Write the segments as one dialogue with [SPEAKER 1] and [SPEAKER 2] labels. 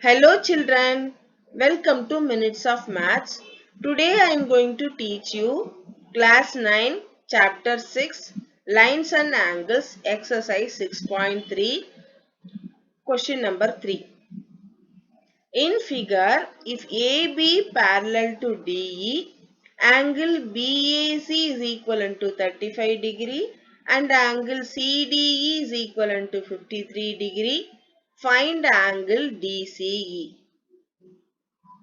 [SPEAKER 1] Hello children, welcome to Minutes of Maths. Today I am going to teach you Class 9, Chapter 6, Lines and Angles, Exercise 6.3, Question number 3. In figure, if AB parallel to DE, angle BAC is equivalent to 35 degree and angle CDE is equivalent to 53 degree, find angle DCE.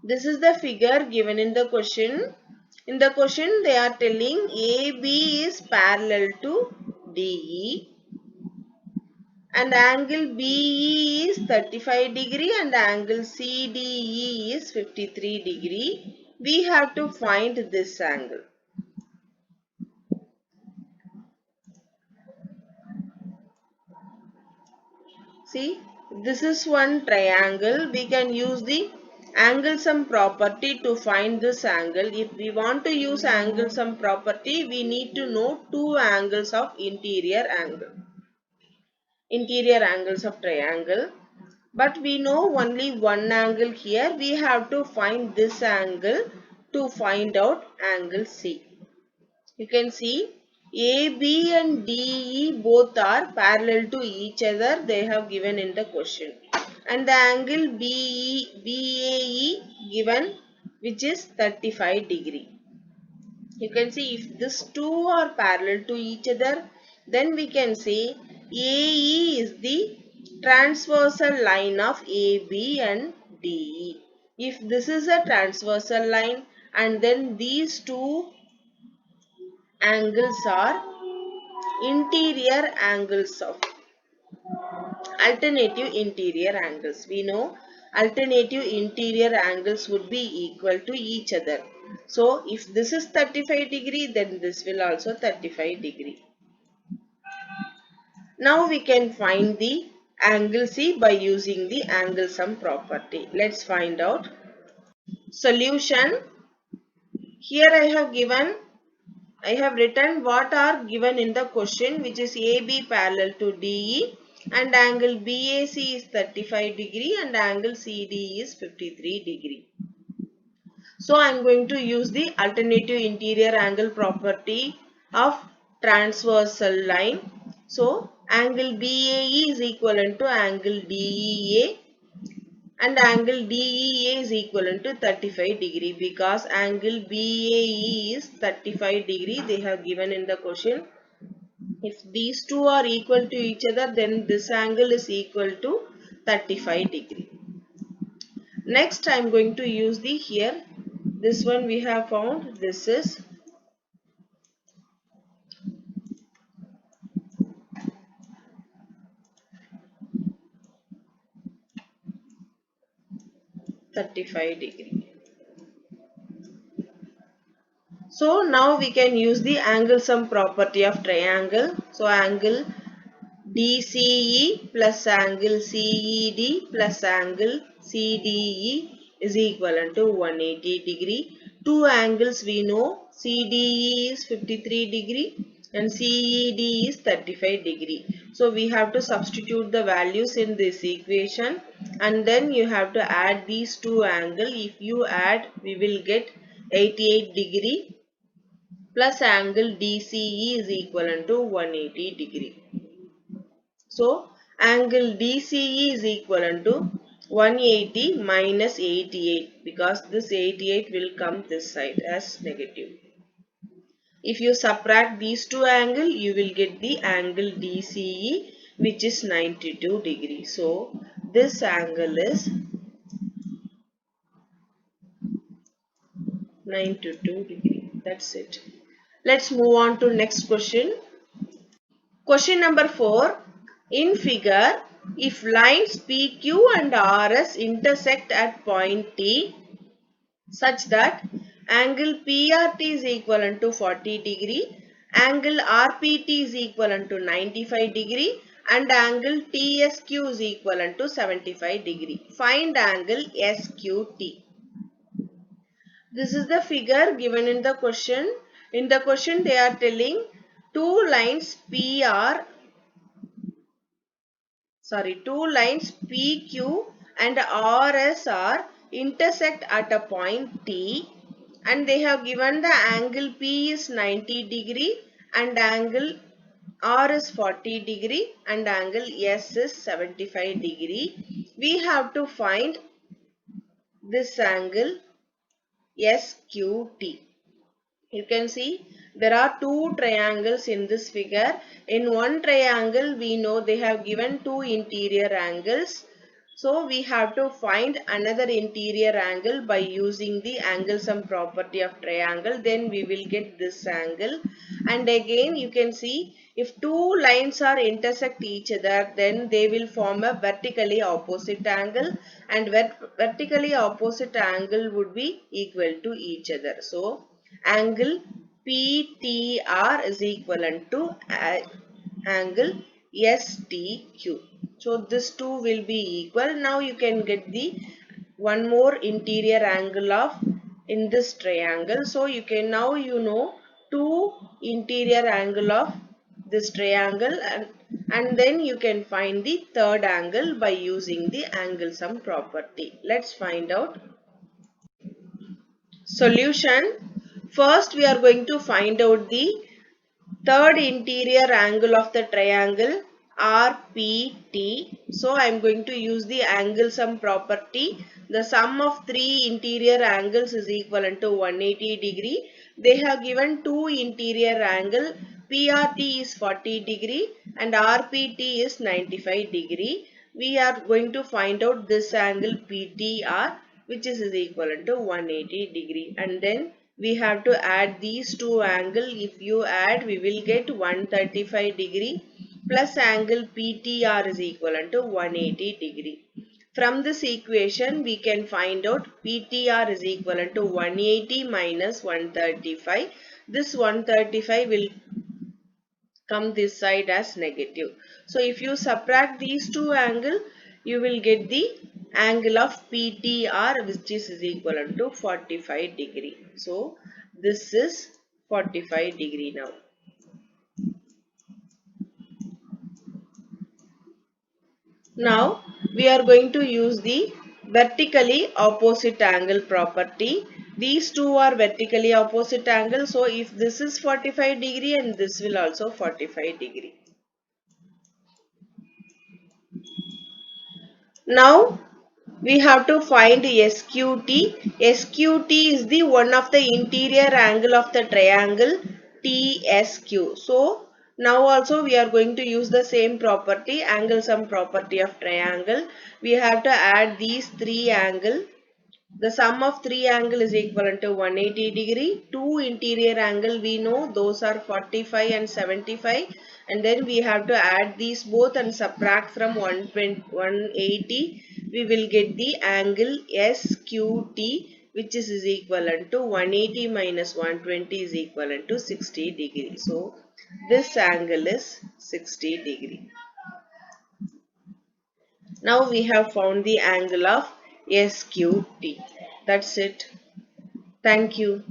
[SPEAKER 1] This is the figure given in the question. In the question, they are telling AB is parallel to DE and angle BE is 35 degree and angle CDE is 53 degree. We have to find this angle. See, this is one triangle. We can use the angle sum property to find this angle. If we want to use angle sum property, we need to know two angles of interior angles of triangle. But we know only one angle here. We have to find this angle to find out angle C. You can see AB and DE both are parallel to each other. They have given in the question. And the angle BAE given, which is 35 degree. You can see if these two are parallel to each other, then we can say AE is the transversal line of AB and DE. If this is a transversal line and then these two angles are interior angles of alternative interior angles. We know alternative interior angles would be equal to each other. So if this is 35 degree, then this will also 35 degree. Now we can find the angle C by using the angle sum property. Let's find out. Solution. Here I have written what are given in the question, which is AB parallel to DE and angle BAC is 35 degree and angle CD is 53 degree. So I am going to use the alternative interior angle property of transversal line. So angle BAE is equivalent to angle DEA and angle DEA is equivalent to 35 degree because angle BAE is 35 degree they have given in the question. If these two are equal to each other, then this angle is equal to 35 degree. Next I am going to use the here. This one we have found. This is 35 degree. So now we can use the angle sum property of triangle. So angle DCE plus angle CED plus angle CDE is equivalent to 180 degree. Two angles we know, CDE is 53 degree and CED is 35 degree. So we have to substitute the values in this equation and then you have to add these two angles. If you add, we will get 88 degree plus angle DCE is equivalent to 180 degree. So angle DCE is equivalent to 180 minus 88 because this 88 will come this side as negative. If you subtract these two angles, you will get the angle DCE which is 92 degree. So this angle is 92 degree. That's it. Let's move on to next question. Question number 4. In figure, if lines PQ and RS intersect at point T such that angle PRT is equivalent to 40 degree, angle RPT is equivalent to 95 degree and angle TSQ is equivalent to 75 degree. Find angle SQT. This is the figure given in the question. In the question they are telling two lines PQ and RS are intersect at a point T, and they have given the angle P is 90 degree and angle R is 40 degree and angle S is 75 degree. We have to find this angle SQT. You can see there are two triangles in this figure. In one triangle we know they have given two interior angles. So we have to find another interior angle by using the angle sum property of triangle. Then we will get this angle. And again you can see if two lines are intersect each other, then they will form a vertically opposite angle, and vertically opposite angle would be equal to each other. So angle PTR is equivalent to angle STQ. So this two will be equal. Now you can get the one more interior angle of in this triangle. So you can now you know two interior angle of this triangle, and then you can find the third angle by using the angle sum property. Let's find out. Solution. First we are going to find out the third interior angle of the triangle RPT. So I am going to use the angle sum property. The sum of three interior angles is equivalent to 180 degree. They have given two interior angle. PRT is 40 degree and RPT is 95 degree. We are going to find out this angle PTR, which is equivalent to 180 degree, and then we have to add these two angles. If you add, we will get 135 degree plus angle PTR is equivalent to 180 degree. From this equation we can find out PTR is equivalent to 180 minus 135. This 135 will come this side as negative. So if you subtract these two angles, you will get the angle of PTR, which is equivalent to 45 degree. So this is 45 degree now. Now we are going to use the vertically opposite angle property. These two are vertically opposite angles. So if this is 45 degree and this will also 45 degree. Now we have to find SQT. SQT is the one of the interior angle of the triangle TSQ. So now also we are going to use the same property, angle sum property of triangle. We have to add these three angles. The sum of three angle is equivalent to 180 degree. Two interior angle we know those are 45 and 75, and then we have to add these both and subtract from 180. We will get the angle SQT, which is equivalent to 180 minus 120 is equivalent to 60 degree. So this angle is 60 degree. Now we have found the angle of SQT. That's it. Thank you.